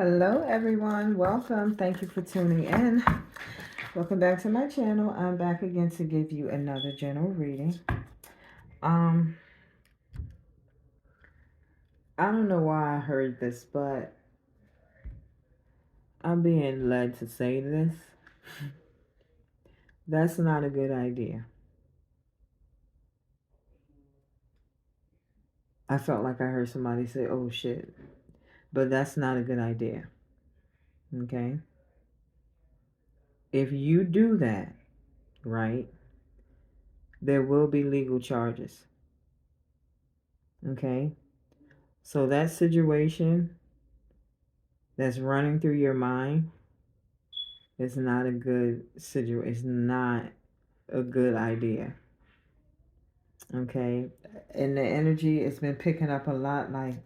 Hello everyone, welcome. Thank you for tuning in. Welcome back to my channel. I'm back again to give you another general reading. Um, I don't know why I heard this, but I'm being led to say this. That's not a good idea. I felt like I heard somebody say, oh shit. But that's not a good idea. Okay? If you do that, right, there will be legal charges. Okay? So that situation that's running through your mind is not a good situation. It's not a good idea. Okay? And the energy has been picking up a lot. Like,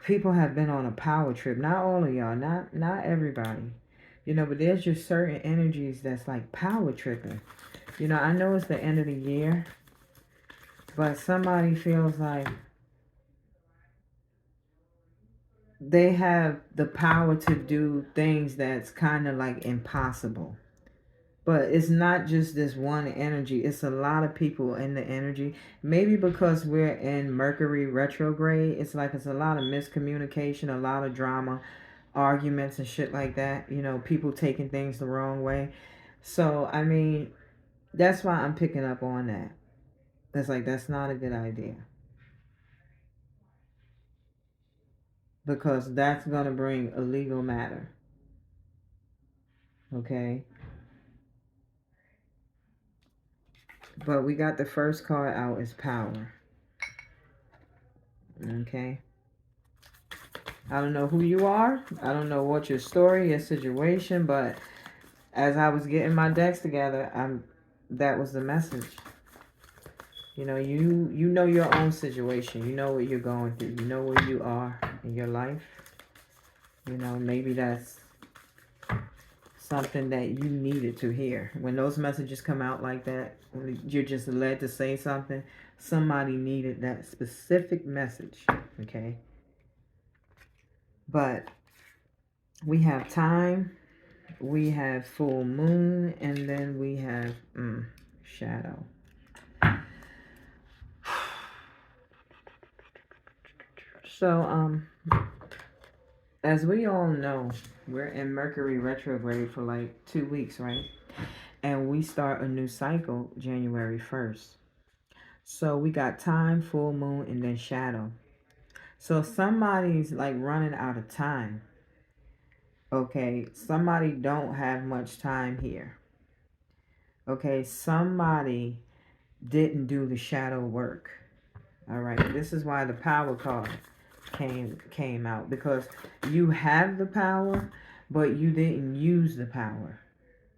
people have been on a power trip. Not all of y'all. Not everybody. But there's just certain energies that's like power tripping. I know it's the end of the year, but somebody feels like they have the power to do things that's kind of like impossible. But it's not just this one energy. It's a lot of people in the energy. Maybe because we're in Mercury retrograde, it's like it's a lot of miscommunication, a lot of drama, arguments and shit like that. People taking things the wrong way. So, I mean, that's why I'm picking up on that. It's like, that's not a good idea. Because that's going to bring a legal matter. Okay? But we got the first card out is power. Okay? I don't know who you are. I don't know what your story, your situation, but as I was getting my decks together, that was the message. You know your own situation. You know what you're going through. You know where you are in your life. Maybe that's something that you needed to hear. When those messages come out like that, when you're just led to say something, somebody needed that specific message. Okay? But we have time, we have full moon, and then we have shadow. So, as we all know, we're in Mercury retrograde for like 2 weeks, right? And we start a new cycle January 1st. So we got time, full moon, and then shadow. So somebody's like running out of time. Okay, somebody don't have much time here. Okay, somebody didn't do the shadow work. All right, this is why the power card came out, because you have the power, but you didn't use the power.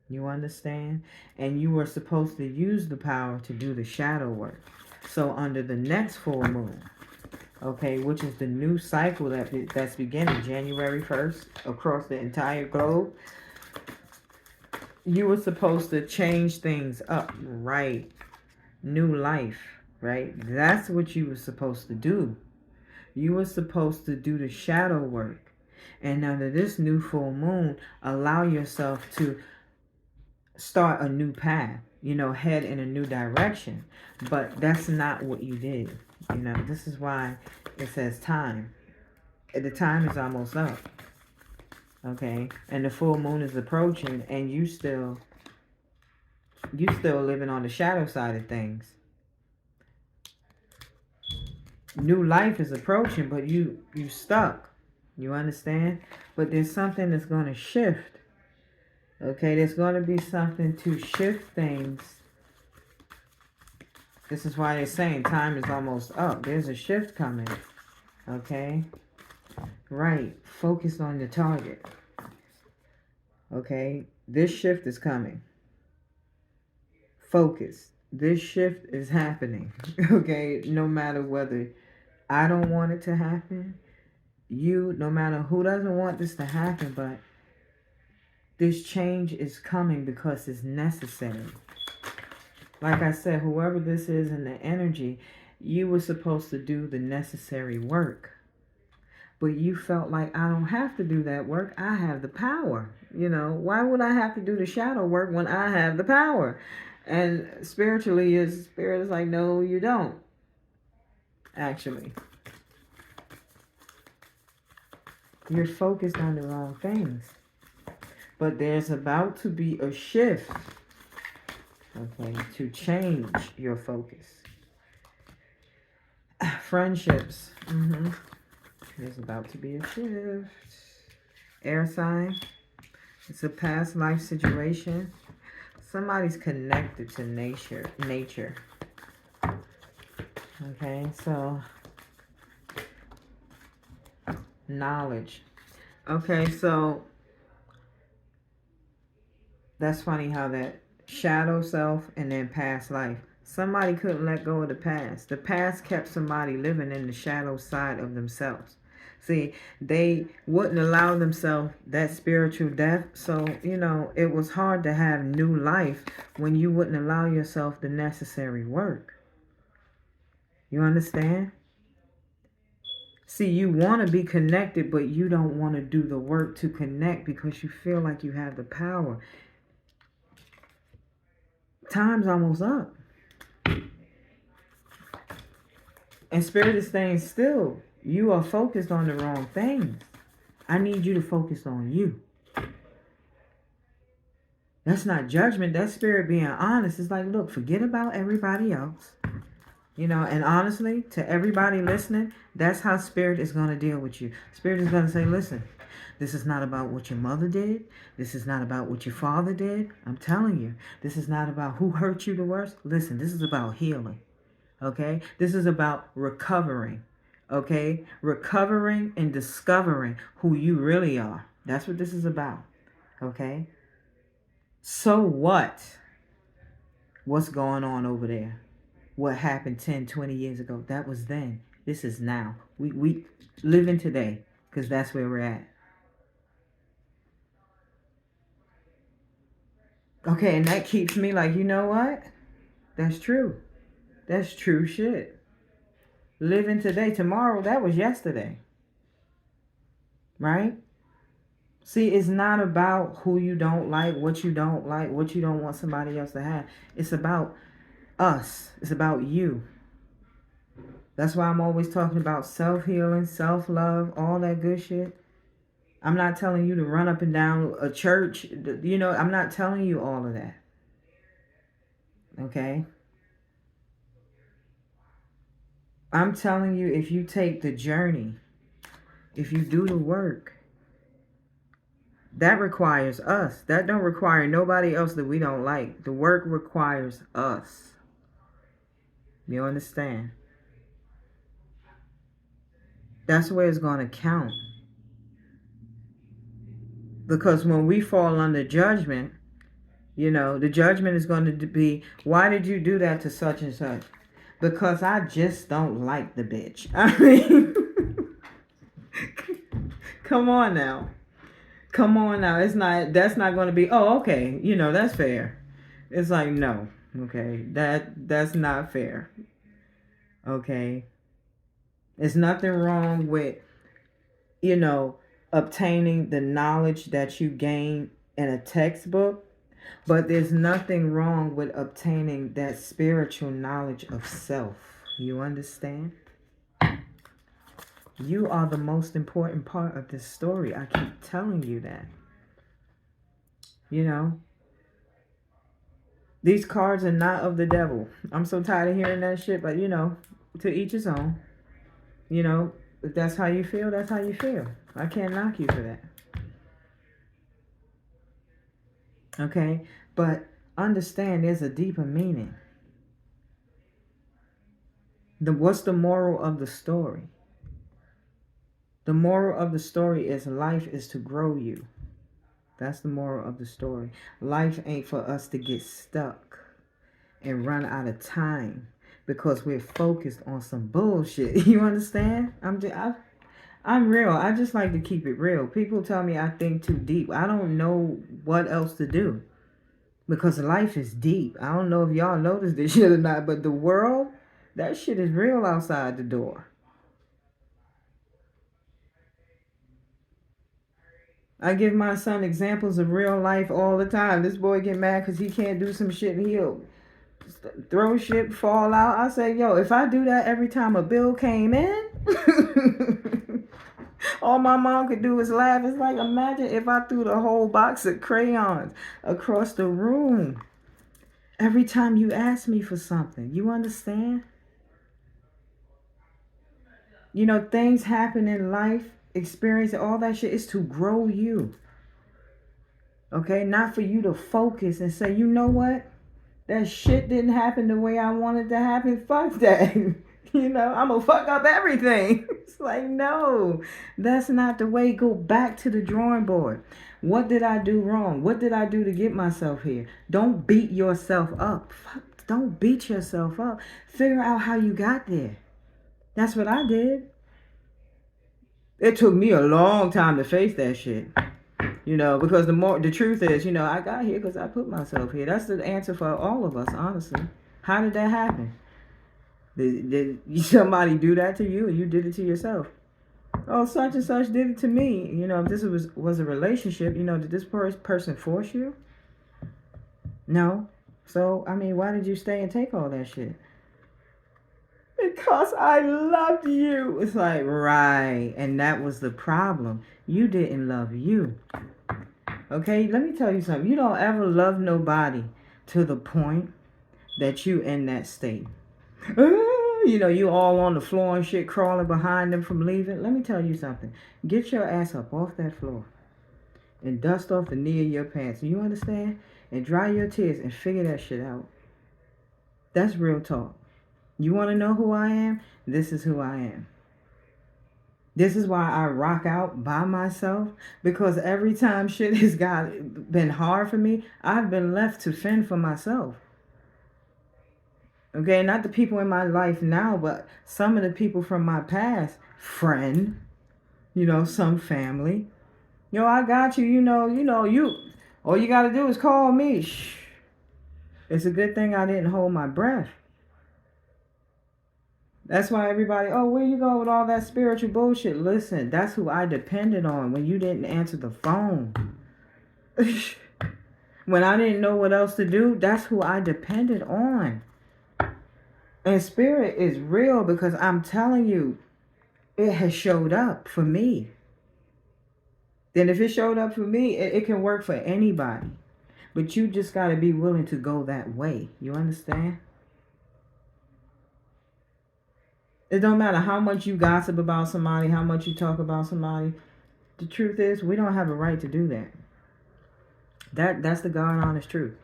You understand? And you were supposed to use the power to do the shadow work. So under the next full moon, okay, which is the new cycle that's beginning January 1st across the entire globe, you were supposed to change things up, right? New life, right? That's what you were supposed to do. You were supposed to do the shadow work. And under this new full moon, allow yourself to start a new path, head in a new direction. But that's not what you did. This is why it says time. The time is almost up. Okay? And the full moon is approaching, and you still living on the shadow side of things. New life is approaching, but you stuck. You understand? But there's something that's going to shift. Okay, there's going to be something to shift things. This is why they're saying time is almost up. There's a shift coming. Okay? Right. Focus on the target. Okay? This shift is coming. Focus. This shift is happening. Okay? No matter whether I don't want it to happen, no matter who doesn't want this to happen, but this change is coming because it's necessary. Like I said, whoever this is in the energy, you were supposed to do the necessary work. but you felt like, I don't have to do that work. I have the power. Why would I have to do the shadow work when I have the power? And spiritually, his spirit is like, no, you don't. Actually, you're focused on the wrong things. But there's about to be a shift, okay, to change your focus. Friendships. There's about to be a shift. Air sign. It's a past life situation. Somebody's connected to nature. Okay, so knowledge. Okay, so that's funny how that shadow self and then past life. Somebody couldn't let go of the past. The past kept somebody living in the shadow side of themselves. See, they wouldn't allow themselves that spiritual death. So, it was hard to have new life when you wouldn't allow yourself the necessary work. You understand? See, you want to be connected, but you don't want to do the work to connect because you feel like you have the power. Time's almost up. And spirit is staying still. You are focused on the wrong things. I need you to focus on you. That's not judgment. That's spirit being honest. It's like, look, forget about everybody else. And honestly, to everybody listening, that's how spirit is going to deal with you. Spirit is going to say, listen, this is not about what your mother did. This is not about what your father did. I'm telling you, this is not about who hurt you the worst. Listen, this is about healing. Okay? This is about recovering. Okay? Recovering and discovering who you really are. That's what this is about. Okay? So what? What's going on over there? What happened 10, 20 years ago? That was then. This is now. We live in today because that's where we're at. Okay, and that keeps me like, you know what? That's true. That's true shit. Living today. Tomorrow, that was yesterday. Right? See, it's not about who you don't like, what you don't want somebody else to have. It's about us. It's about you. That's why I'm always talking about self-healing, self-love, all that good shit. I'm not telling you to run up and down a church. I'm not telling you all of that. Okay? I'm telling you, if you take the journey, if you do the work, that requires us. That don't require nobody else that we don't like. The work requires us. You understand? That's where it's going to count. Because when we fall under judgment, the judgment is going to be, why did you do that to such and such? Because I just don't like the bitch. I mean, come on now. That's not going to be, oh, okay, that's fair. It's like, no, okay, that's not fair. Okay. There's nothing wrong with, obtaining the knowledge that you gain in a textbook, but there's nothing wrong with obtaining that spiritual knowledge of self. You understand? You are the most important part of this story. I keep telling you that. These cards are not of the devil. I'm so tired of hearing that shit, but to each his own. If that's how you feel, that's how you feel. I can't knock you for that. Okay? But understand there's a deeper meaning. What's the moral of the story? The moral of the story is life is to grow you. That's the moral of the story. Life ain't for us to get stuck and run out of time because we're focused on some bullshit. You understand? I'm real. I just like to keep it real. People tell me I think too deep. I don't know what else to do because life is deep. I don't know if y'all notice this shit or not, but the world, that shit is real outside the door. I give my son examples of real life all the time. This boy get mad because he can't do some shit and he'll throw shit, fall out. I say, yo, if I do that every time a bill came in, all my mom could do is laugh. It's like, imagine if I threw the whole box of crayons across the room every time you ask me for something. You understand? You know, things happen in life, experience, all that shit is to grow you. Okay? Not for you to focus and say, you know what? That shit didn't happen the way I wanted to happen. Fuck that. You know, I'm gonna fuck up everything. It's like, no, that's not the way. Go back to the drawing board. What did I do wrong? What did I do to get myself here? Don't beat yourself up. Fuck, don't beat yourself up. Figure out how you got there. That's what I did. It took me a long time to face that shit. You know, because the truth is, you know, I got here because I put myself here. That's the answer for all of us, honestly. How did that happen? Did somebody do that to you, or you did it to yourself? Oh, such and such did it to me. You know, if this was a relationship, you know, did this person force you? No. So, I mean, why did you stay and take all that shit? Because I loved you. It's like, right. And that was the problem. You didn't love you. Okay, let me tell you something. You don't ever love nobody to the point that you in that state. You know, you all on the floor and shit, crawling behind them from leaving. Let me tell you something. Get your ass up off that floor and dust off the knee of your pants. You understand? And dry your tears and figure that shit out. That's real talk. You want to know who I am? This is who I am. This is why I rock out by myself, because every time shit has been hard for me, I've been left to fend for myself. Okay, not the people in my life now, but some of the people from my past, friend, you know, some family. Yo, I got you, you. All you got to do is call me. Shh. It's a good thing I didn't hold my breath. That's why everybody, oh, where you go with all that spiritual bullshit? Listen, that's who I depended on when you didn't answer the phone. When I didn't know what else to do, that's who I depended on. And spirit is real, because I'm telling you, it has showed up for me. Then if it showed up for me, it can work for anybody. But you just got to be willing to go that way. You understand? It don't matter how much you gossip about somebody, how much you talk about somebody. The truth is, we don't have a right to do that. That's the God honest truth.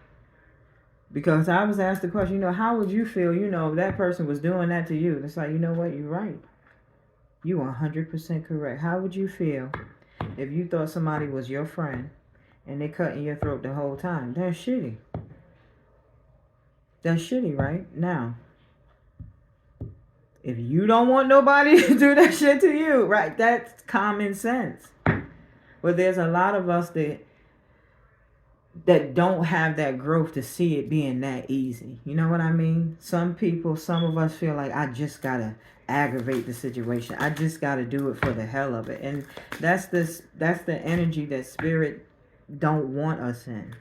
Because I was asked the question, you know, how would you feel, you know, if that person was doing that to you? It's like, you know what, you're right. You 100% correct. How would you feel if you thought somebody was your friend and they cutting your throat the whole time? That's shitty. That's shitty, right? Now, if you don't want nobody to do that shit to you, right, that's common sense. But there's a lot of us that don't have that growth to see it being that easy. You know what I mean? Some people, some of us feel like, I just gotta aggravate the situation. I just gotta do it for the hell of it. And that's the energy that spirit don't want us in.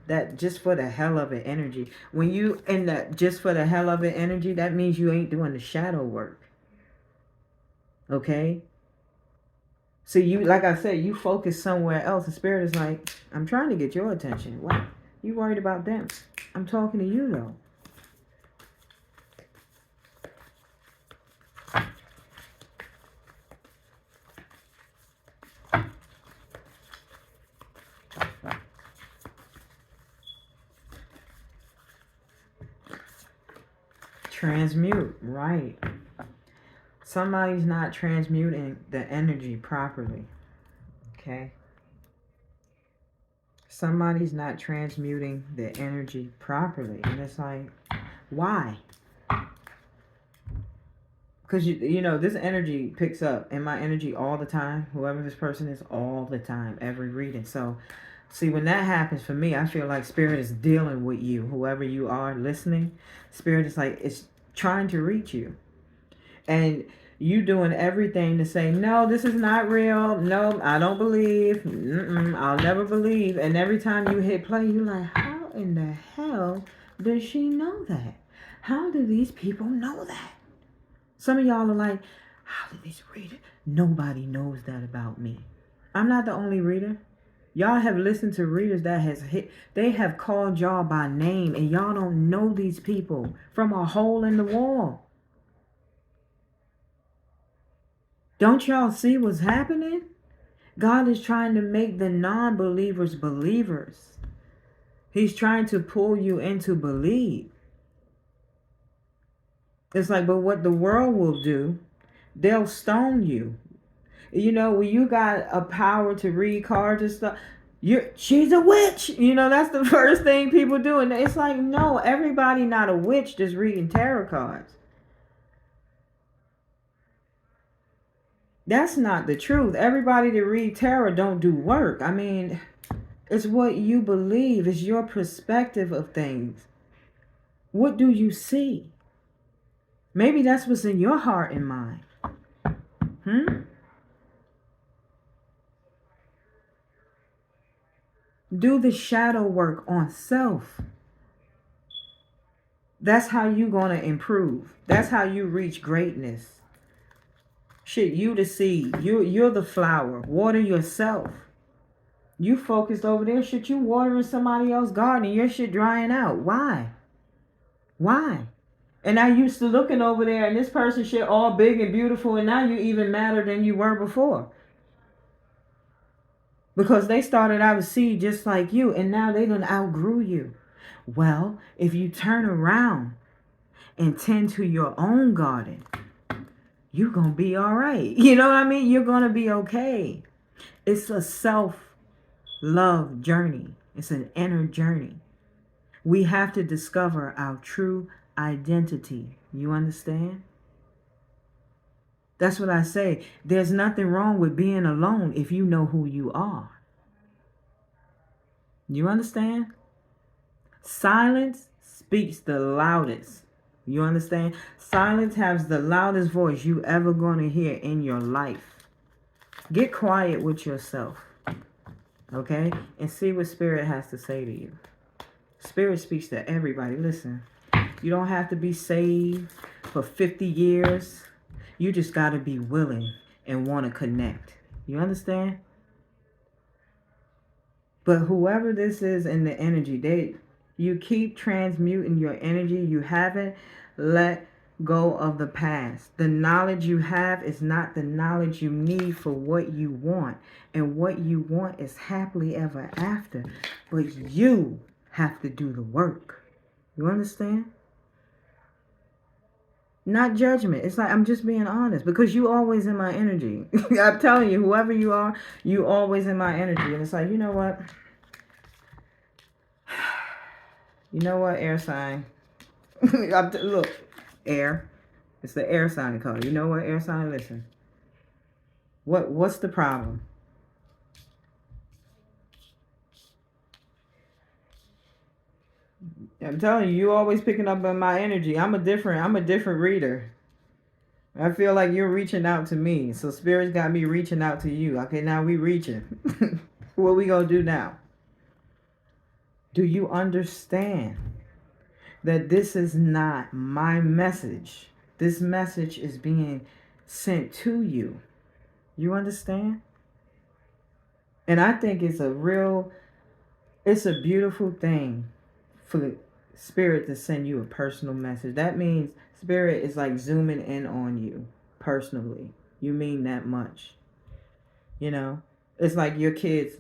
That just for the hell of it energy. When you in that just for the hell of it energy, that means you ain't doing the shadow work. Okay? So you, like I said, you focus somewhere else. The spirit is like, I'm trying to get your attention. What? You worried about them? I'm talking to you though. Transmute, right. Somebody's not transmuting the energy properly. Okay? Somebody's not transmuting the energy properly. And it's like, why? Because, you know, this energy picks up in my energy all the time. Whoever this person is, all the time, every reading. So, see, when that happens for me, I feel like spirit is dealing with you. Whoever you are listening, spirit is like, it's trying to reach you. And You doing everything to say, no, this is not real. No, I don't believe. I'll never believe. And every time you hit play, you're like, how in the hell does she know that? How do these people know that? Some of y'all are like, how did these readers? Nobody knows that about me. I'm not the only reader. Y'all have listened to readers that has hit, they have called y'all by name, and y'all don't know these people from a hole in the wall. Don't y'all see what's happening? God is trying to make the non-believers believers. He's trying to pull you into believe. It's like, but what the world will do, they'll stone you. You know, when you got a power to read cards and stuff, she's a witch. You know, that's the first thing people do. And it's like, no, everybody not a witch just reading tarot cards. That's not the truth. Everybody that read tarot don't do work. I mean, it's what you believe. It's your perspective of things. What do you see? Maybe that's what's in your heart and mind. Do the shadow work on self. That's how you gonna improve. That's how you reach greatness. Shit, you the seed. You're the flower. Water yourself. You focused over there. Shit, you watering somebody else's garden. Your shit drying out. Why? Why? And I used to looking over there and this person shit all big and beautiful, and now you even madder than you were before. Because they started out a seed just like you, and now they done outgrew you. Well, if you turn around and tend to your own garden, you're going to be all right. You know what I mean? You're going to be okay. It's a self-love journey. It's an inner journey. We have to discover our true identity. You understand? That's what I say. There's nothing wrong with being alone if you know who you are. You understand? Silence speaks the loudest. You understand? Silence has the loudest voice you ever going to hear in your life. Get quiet with yourself. Okay? And see what Spirit has to say to you. Spirit speaks to everybody. Listen, you don't have to be saved for 50 years. You just got to be willing and want to connect. You understand? But whoever this is in the energy, you keep transmuting your energy. You haven't let go of the past. The knowledge you have is not the knowledge you need for what you want. And what you want is happily ever after. But you have to do the work. You understand? Not judgment. It's like I'm just being honest because you always in my energy. I'm telling you, whoever you are, you always in my energy. And it's like, you know what? You know what, air sign? Look, air. It's the air sign card. You know what, air sign? Listen. What's the problem? I'm telling you, you always picking up on my energy. I'm a different reader. I feel like you're reaching out to me. So Spirit's got me reaching out to you. Okay, now we reaching. What we gonna do now? Do you understand that this is not my message? This message is being sent to you. You understand? And I think it's a beautiful thing for Spirit to send you a personal message. That means Spirit is like zooming in on you personally. You mean that much. You know? It's like your kids.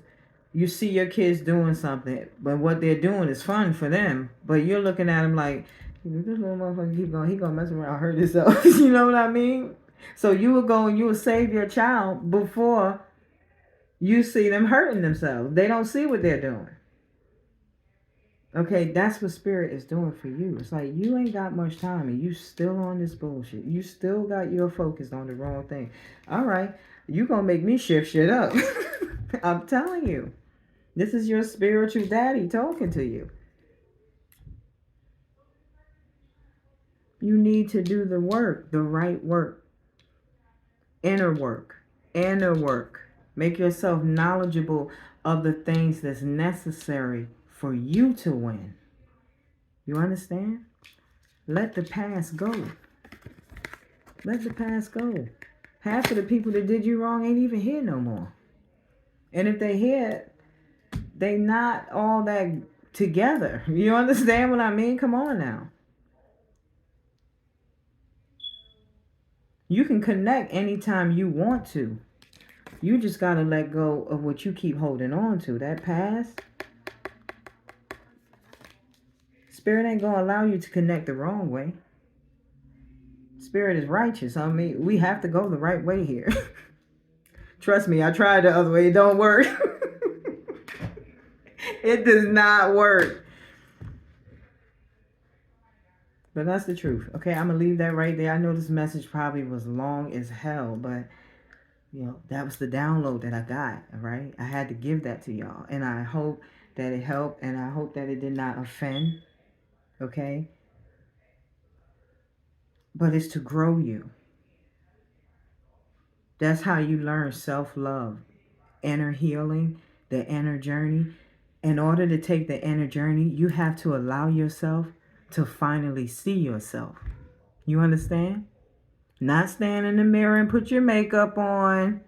You see your kids doing something, but what they're doing is fun for them. But you're looking at them like, this little motherfucker he gonna mess around, hurt himself. You know what I mean? So you will save your child before you see them hurting themselves. They don't see what they're doing. Okay, that's what Spirit is doing for you. It's like you ain't got much time and you still on this bullshit. You still got your focus on the wrong thing. All right, you gonna make me shift shit up. I'm telling you. This is your spiritual daddy talking to you. You need to do the work, the right work. Inner work. Inner work. Make yourself knowledgeable of the things that's necessary for you to win. You understand? Let the past go. Let the past go. Half of the people that did you wrong ain't even here no more. And if they here, they not all that together. You understand what I mean? Come on now. You can connect anytime you want to. You just got to let go of what you keep holding on to. That past. Spirit ain't going to allow you to connect the wrong way. Spirit is righteous. I mean, we have to go the right way here. Trust me, I tried the other way. It don't work. It does not work. But that's the truth. Okay, I'm going to leave that right there. I know this message probably was long as hell, but you know, that was the download that I got, all right? I had to give that to y'all. And I hope that it helped, and I hope that it did not offend, okay? But it's to grow you. That's how you learn self-love, inner healing, the inner journey. In order to take the inner journey, you have to allow yourself to finally see yourself. You understand? Not stand in the mirror and put your makeup on,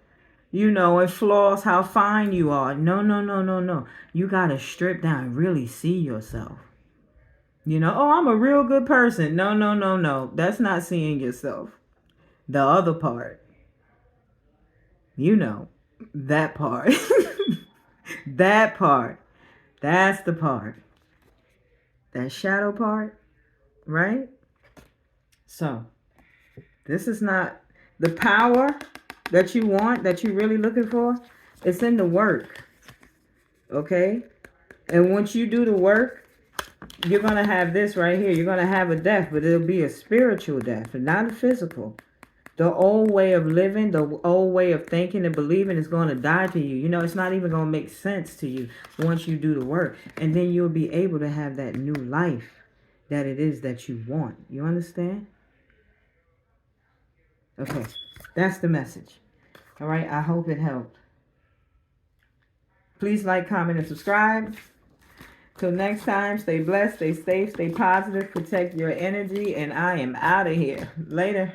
you know, and floss how fine you are. No, no, no, no, no. You got to strip down and really see yourself. You know, oh, I'm a real good person. No, no, no, no. That's not seeing yourself. The other part. You know, that part. That part. That's the part. That shadow part, right? So, this is not the power that you want, that you're really looking for. It's in the work. Okay? And once you do the work, you're going to have this right here. You're going to have a death, but it'll be a spiritual death and not a physical. The old way of living, the old way of thinking and believing is going to die to you. You know, it's not even going to make sense to you once you do the work. And then you'll be able to have that new life that it is that you want. You understand? Okay, that's the message. All right, I hope it helped. Please like, comment, and subscribe. Till next time, stay blessed, stay safe, stay positive, protect your energy, and I am out of here. Later.